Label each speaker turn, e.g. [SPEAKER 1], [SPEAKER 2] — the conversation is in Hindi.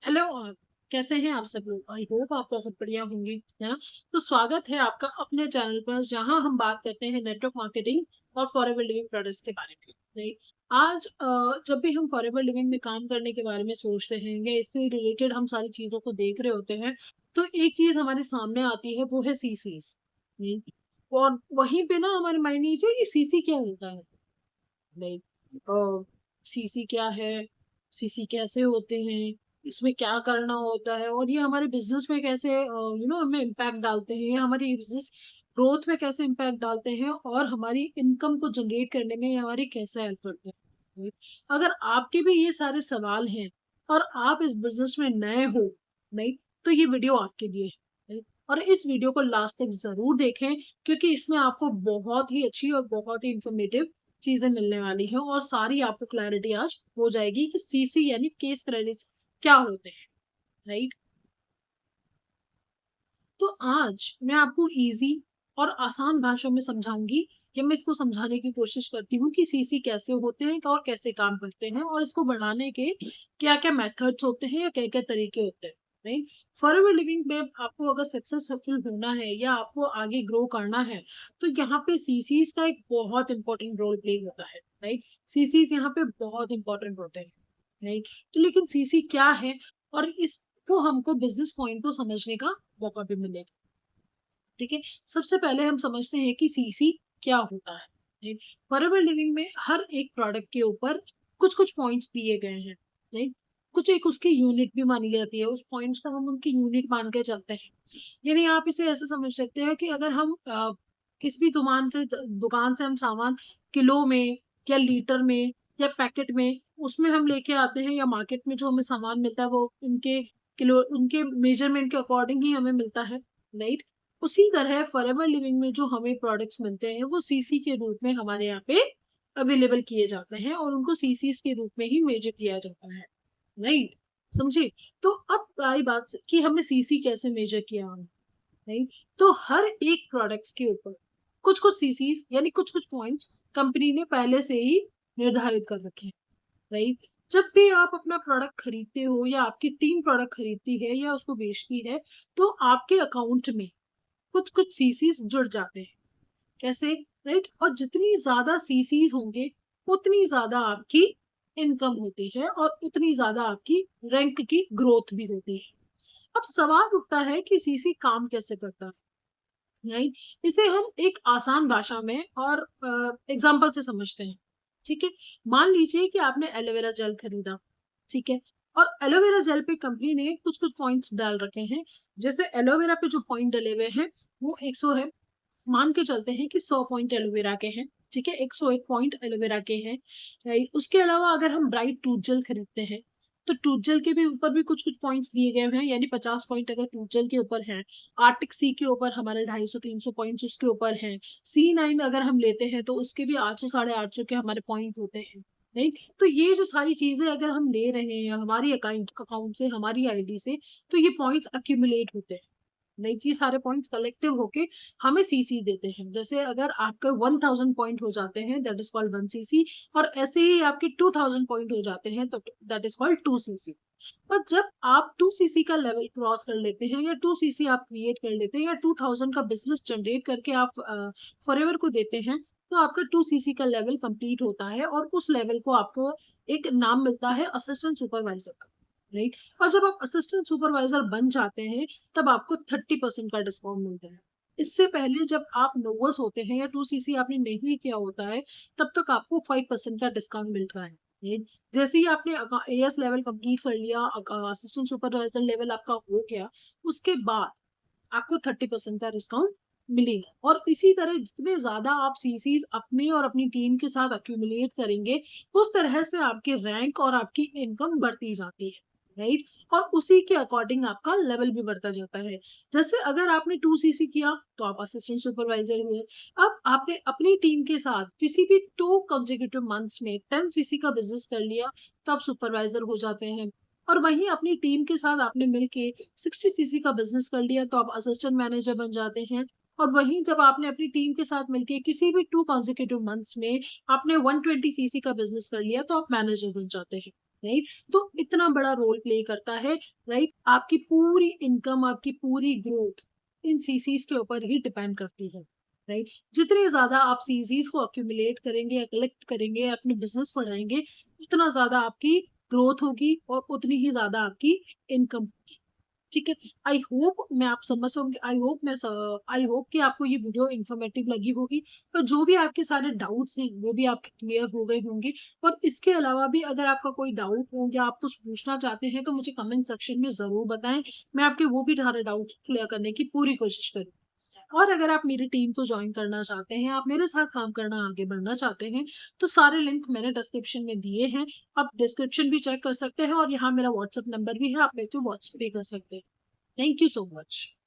[SPEAKER 1] हेलो। कैसे हैं आप सब लोग? आई होप आप बहुत बढ़िया होंगे, है ना? तो स्वागत है आपका अपने चैनल पर, जहां हम बात करते हैं नेटवर्क मार्केटिंग और फॉरएवर लिविंग प्रोडक्ट्स के बारे में। राइट। आज जब भी हम फॉरएवर लिविंग में काम करने के बारे में सोचते हैं या इससे रिलेटेड हम सारी चीजों को देख रहे होते हैं, तो एक चीज हमारे सामने आती है, वो है सीसीज। और वहीं पे ना हमारे माइंड में ये सीसी क्या होता है? लाइक सीसी क्या है, सीसी कैसे होते हैं, इसमें क्या करना होता है, और ये हमारे बिजनेस में कैसे हमें इम्पैक्ट डालते हैं, या हमारी बिजनेस ग्रोथ में कैसे इम्पैक्ट डालते हैं, और हमारी इनकम को जनरेट करने में ये हमारी कैसे हेल्प करते हैं। right? अगर आपके भी ये सारे सवाल हैं और आप इस बिजनेस में नए हो, नहीं, तो ये वीडियो आपके लिए है। right? और इस वीडियो को लास्ट तक जरूर देखें, क्योंकि इसमें आपको बहुत ही अच्छी और बहुत ही इंफॉर्मेटिव चीजें मिलने वाली हैं, और सारी आपको क्लैरिटी आज हो जाएगी कि सीसी यानी केस क्रेडिट्स क्या होते हैं। राइट। तो आज मैं आपको इजी और आसान भाषा में समझाऊंगी, या मैं इसको समझाने की कोशिश करती हूँ कि सीसी कैसे होते हैं और कैसे काम करते हैं, और इसको बढ़ाने के क्या क्या मेथड्स होते हैं या क्या क्या तरीके होते हैं। राइट। फॉरएवर लिविंग में आपको अगर सक्सेसफुल होना है या आपको आगे ग्रो करना है, तो यहाँ पे सीसीज का एक बहुत इंपॉर्टेंट रोल प्ले होता है। राइट। सीसीज यहाँ पे बहुत इंपॉर्टेंट होते हैं। राइट। तो लेकिन सीसी क्या है, और इसको हमको बिजनेस पॉइंट को समझने का मौका भी मिलेगा। ठीक है। सबसे पहले हम समझते हैं कि सीसी क्या होता है। फॉरएवर लिविंग में हर एक प्रोडक्ट के ऊपर कुछ कुछ पॉइंट्स दिए गए हैं। राइट। कुछ एक उसकी यूनिट भी मानी जाती है, उस पॉइंट्स को हम उनकी यूनिट मान के चलते हैं। यानी आप इसे ऐसे समझ सकते हैं कि अगर हम किसी भी दुकान से हम सामान किलो में या लीटर में या पैकेट में उसमें हम लेके आते हैं, या मार्केट में जो हमें सामान मिलता है वो उनके किलो उनके मेजरमेंट के अकॉर्डिंग ही हमें मिलता है। राइट। उसी तरह फॉरएवर लिविंग में जो हमें प्रोडक्ट्स मिलते हैं वो सीसी के रूप में हमारे यहाँ पे अवेलेबल किए जाते हैं, और उनको सीसीस के रूप में ही मेजर किया जाता है। राइट। समझे? तो अब आई बात कि हमें सीसी कैसे मेजर किया हमने। राइट। तो हर एक प्रोडक्ट्स के ऊपर कुछ कुछ सीसीस यानी कुछ कुछ पॉइंट्स कंपनी ने पहले से ही निर्धारित कर रखे हैं। राइट। जब भी आप अपना प्रोडक्ट खरीदते हो या आपकी टीम प्रोडक्ट खरीदती है या उसको बेचती है, तो आपके अकाउंट में कुछ कुछ सीसीज जुड़ जाते हैं। कैसे? राइट। और जितनी ज्यादा सीसीज होंगे, उतनी ज्यादा आपकी इनकम होती है, और उतनी ज्यादा आपकी रैंक की ग्रोथ भी होती है। अब सवाल उठता है कि सीसी काम कैसे करता है। राइट। इसे हम एक आसान भाषा में और एग्जाम्पल से समझते हैं। ठीक है। मान लीजिए कि आपने एलोवेरा जेल खरीदा। ठीक है। और एलोवेरा जेल पे कंपनी ने कुछ कुछ पॉइंट्स डाल रखे हैं। जैसे एलोवेरा पे जो पॉइंट डले हुए हैं वो 100 है। मान के चलते हैं कि 100 पॉइंट एलोवेरा के हैं। ठीक है। 101 पॉइंट एलोवेरा के हैं। राइट। उसके अलावा अगर हम ब्राइट टूथ जेल खरीदते हैं, तो टूथ जेल के भी ऊपर भी कुछ कुछ पॉइंट्स दिए गए हैं, यानी 50 पॉइंट अगर टूथ जेल के ऊपर है। आर्टिक सी के ऊपर हमारे 250-300 पॉइंट्स उसके ऊपर हैं। C9 अगर हम लेते हैं तो उसके भी 800 850 के हमारे पॉइंट होते हैं। राइट। तो ये जो सारी चीजें अगर हम ले रहे हैं हमारी अकाउंट से, हमारी आईडी से, तो ये पॉइंट्स अक्यूमुलेट होते हैं। नहीं कि सारे पॉइंट्स कलेक्टिव होके हमें सीसी देते हैं। जैसे अगर आपके 1000 पॉइंट हो जाते हैं, दैट इज कॉल्ड 1 सीसी। और ऐसे ही आपके 2000 पॉइंट हो जाते हैं, तो दैट इज कॉल्ड 2 सीसी। पर जब आप 2 सीसी का लेवल क्रॉस कर लेते हैं, या 2 सीसी आप क्रिएट कर लेते हैं, या 2000 का बिजनेस जनरेट करके आप फॉरएवर को देते हैं, तो आपका 2 सीसी का लेवल कंप्लीट होता है, और उस लेवल को आपको एक नाम मिलता है असिस्टेंट सुपरवाइजर का। राइट। और जब आप असिस्टेंट सुपरवाइजर बन जाते हैं, तब आपको 30% का डिस्काउंट मिलता है। इससे पहले जब आप नोवस होते हैं या 2 सीसी आपने नहीं किया होता है, तब तक आपको 5% का डिस्काउंट मिल रहा है। राइट? जैसे ही आपने एएस लेवल कंप्लीट कर लिया, असिस्टेंट सुपरवाइजर लेवल आपका हो गया, उसके बाद आपको 30% का डिस्काउंट मिलेगा। और इसी तरह जितने ज्यादा आप सीसीज अपने और अपनी टीम के साथ अक्यूमुलेट करेंगे, उस तरह से आपके रैंक और आपकी इनकम बढ़ती जाती है। राइट। और उसी के अकॉर्डिंग आपका लेवल भी बढ़ता जाता है। जैसे अगर आपने 2 सीसी किया तो आप असिस्टेंट सुपरवाइजर हुए। अब आपने अपनी टीम के साथ किसी भी 2 कंसेक्यूटिव मंथ्स में 10 सीसी का बिजनेस कर लिया, तो आप सुपरवाइजर हो जाते हैं। और वहीं अपनी टीम के साथ आपने मिलके 60 सीसी का बिजनेस कर लिया, तो आप असिस्टेंट मैनेजर बन जाते हैं। और वहीं जब आपने अपनी टीम के साथ मिलके किसी भी 2 कंसेक्यूटिव मंथ्स में आपने 120 सीसी का बिजनेस कर लिया, तो आप मैनेजर बन जाते हैं। राइट? तो इतना बड़ा रोल प्ले करता है, राइट? आपकी पूरी इनकम, आपकी पूरी ग्रोथ इन सीसीज के ऊपर ही डिपेंड करती है, राइट? जितनी ज्यादा आप सीसीज को अक्यूमुलेट करेंगे, कलेक्ट करेंगे, अपने बिजनेस बढ़ाएंगे, उतना ज्यादा आपकी ग्रोथ होगी और उतनी ही ज्यादा आपकी इनकम होगी। ठीक है। आई होप मैं आप समझ होंगे, आई होप कि आपको ये वीडियो इन्फॉर्मेटिव लगी होगी। तो जो भी आपके सारे डाउट्स हैं वो भी आपके क्लियर हो गए होंगे। और इसके अलावा भी अगर आपका कोई डाउट हो या आप कुछ पूछना चाहते हैं तो मुझे कमेंट सेक्शन में जरूर बताएं। मैं आपके वो भी सारे डाउट्स क्लियर करने की पूरी कोशिश करूँ। और अगर आप मेरी टीम को ज्वाइन करना चाहते हैं, आप मेरे साथ काम करना आगे बढ़ना चाहते हैं, तो सारे लिंक मैंने डिस्क्रिप्शन में दिए हैं। आप डिस्क्रिप्शन भी चेक कर सकते हैं और यहाँ मेरा व्हाट्सएप नंबर भी है, आप मेरे से व्हाट्सएप भी कर सकते हैं। Thank you so much.